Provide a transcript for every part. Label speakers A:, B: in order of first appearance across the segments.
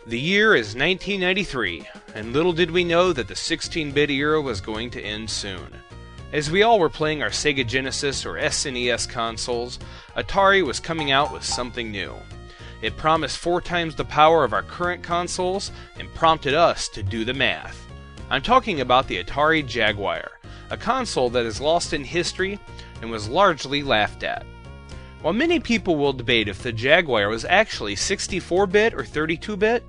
A: The year is 1993, and little did we know that the 16-bit era was going to end soon. As we all were playing our Sega Genesis or SNES consoles, Atari was coming out with something new. It promised 4 times the power of our current consoles and prompted us to do the math. I'm talking about the Atari Jaguar, a console that is lost in history and was largely laughed at. While many people will debate if the Jaguar was actually 64-bit or 32-bit,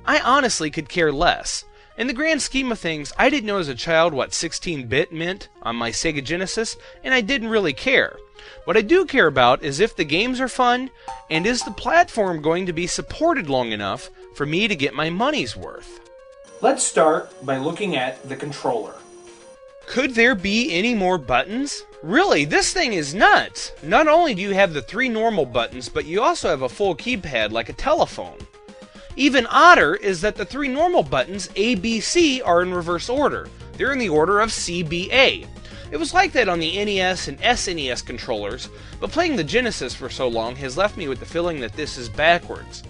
A: I honestly could care less. In the grand scheme of things, I didn't know as a child what 16-bit meant on my Sega Genesis, and I didn't really care. What I do care about is if the games are fun, and is the platform going to be supported long enough for me to get my money's worth.
B: Let's start by looking at the controller.
A: Could there be any more buttons? Really, this thing is nuts! Not only do you have the 3 normal buttons, but you also have a full keypad like a telephone. Even odder is that the 3 normal buttons, A, B, C, are in reverse order. They're in the order of C, B, A. It was like that on the NES and SNES controllers, but playing the Genesis for so long has left me with the feeling that this is backwards.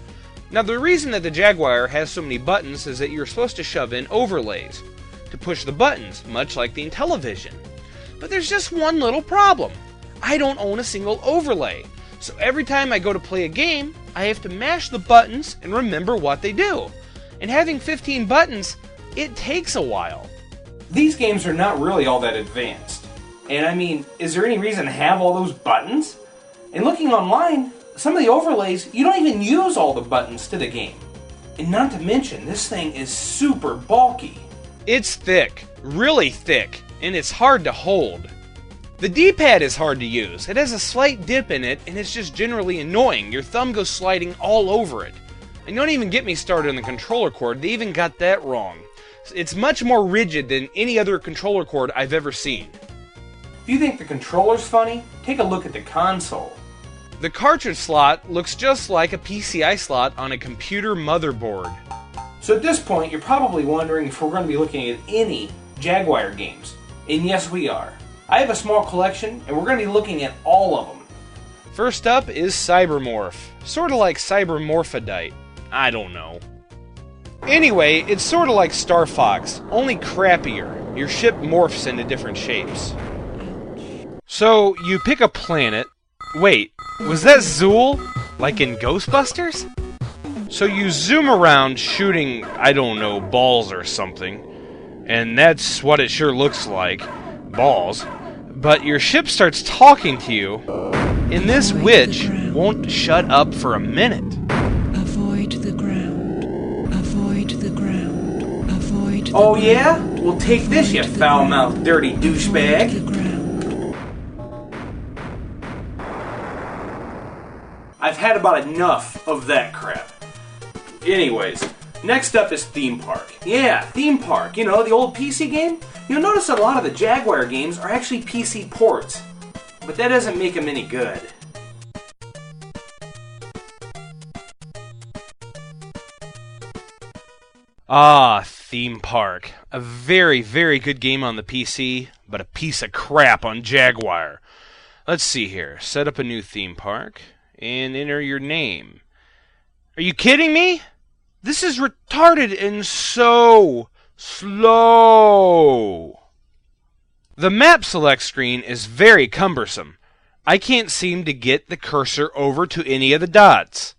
A: Now, the reason that the Jaguar has so many buttons is that you're supposed to shove in overlays to push the buttons, much like the Intellivision. But there's just one little problem. I don't own a single overlay. So every time I go to play a game, I have to mash the buttons and remember what they do. And having 15 buttons, it takes a while.
B: These games are not really all that advanced. And I mean, is there any reason to have all those buttons? And looking online, some of the overlays, you don't even use all the buttons to the game. And not to mention, this thing is super bulky.
A: It's thick, really thick, and it's hard to hold. The D-pad is hard to use. It has a slight dip in it, and it's just generally annoying. Your thumb goes sliding all over it. And don't even get me started on the controller cord. They even got that wrong. It's much more rigid than any other controller cord I've ever seen.
B: If you think the controller's funny, take a look at the console.
A: The cartridge slot looks just like a PCI slot on a computer motherboard.
B: So at this point, you're probably wondering if we're going to be looking at any Jaguar games. And yes, we are. I have a small collection, and we're going to be looking at all of them.
A: First up is Cybermorph. Sort of like Cybermorphidite. I don't know. Anyway, it's sort of like Star Fox, only crappier. Your ship morphs into different shapes. So, you pick a planet. Wait, was that Zool? Like in Ghostbusters? So you zoom around shooting, I don't know, balls or something. And that's what it sure looks like. Balls. But your ship starts talking to you, and this witch won't shut up for a minute.
C: Avoid the ground. Avoid the ground. Avoid the
B: Oh
C: ground.
B: yeah? Well, take this, you foul-mouthed, dirty
C: Avoid the
B: douchebag.
C: ground.
B: I've had about enough of that crap. Anyways, next up is Theme Park. Yeah, Theme Park. You know, the old PC game? You'll notice that a lot of the Jaguar games are actually PC ports. But that doesn't make them any good.
A: Ah, Theme Park. A very, very good game on the PC, but a piece of crap on Jaguar. Let's see here. Set up a new theme park, and enter your name. Are you kidding me? This is retarded and so slow. The map select screen is very cumbersome. I can't seem to get the cursor over to any of the dots.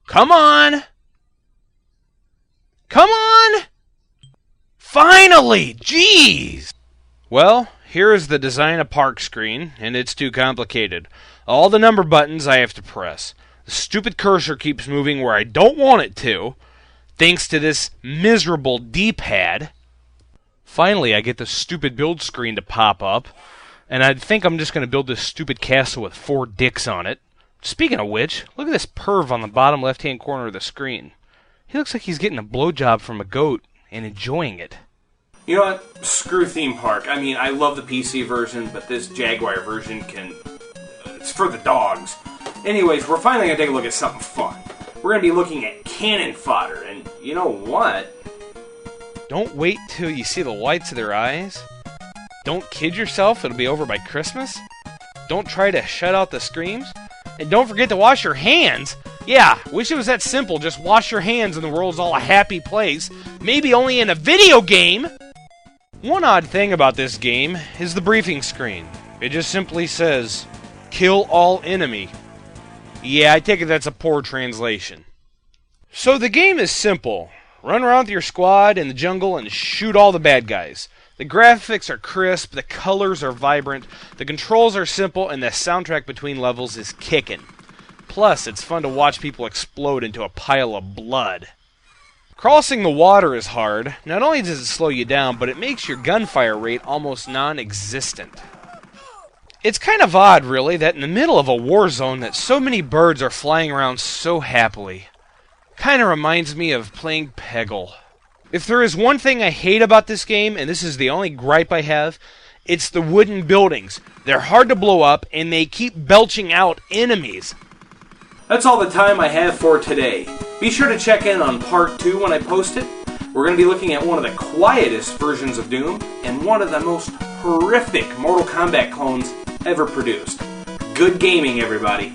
A: Come on! Come on! Finally! Jeez! Well, here is the Design a Park screen, and it's too complicated. All the number buttons I have to press. The stupid cursor keeps moving where I don't want it to, thanks to this miserable D-pad. Finally, I get the stupid build screen to pop up, and I think I'm just going to build this stupid castle with 4 dicks on it. Speaking of which, look at this perv on the bottom left-hand corner of the screen. He looks like he's getting a blowjob from a goat and enjoying it.
B: You know what? Screw Theme Park. I mean, I love the PC version, but this Jaguar version it's for the dogs. Anyways, we're finally going to take a look at something fun. We're going to be looking at cannon fodder, and you know what?
A: Don't wait till you see the whites of their eyes. Don't kid yourself, it'll be over by Christmas. Don't try to shut out the screams. And don't forget to wash your hands. Yeah, wish it was that simple. Just wash your hands and the world's all a happy place. Maybe only in a video game. One odd thing about this game is the briefing screen. It just simply says, "Kill all enemy." Yeah, I take it that's a poor translation. So the game is simple. Run around with your squad in the jungle and shoot all the bad guys. The graphics are crisp, the colors are vibrant, the controls are simple, and the soundtrack between levels is kickin'. Plus, it's fun to watch people explode into a pile of blood. Crossing the water is hard. Not only does it slow you down, but it makes your gunfire rate almost non-existent. It's kind of odd, really, that in the middle of a war zone that so many birds are flying around so happily. Kind of reminds me of playing Peggle. If there is one thing I hate about this game, and this is the only gripe I have, it's the wooden buildings. They're hard to blow up, and they keep belching out enemies.
B: That's all the time I have for today. Be sure to check in on part 2 when I post it. We're going to be looking at one of the quietest versions of Doom and one of the most horrific Mortal Kombat clones ever produced. Good gaming, everybody.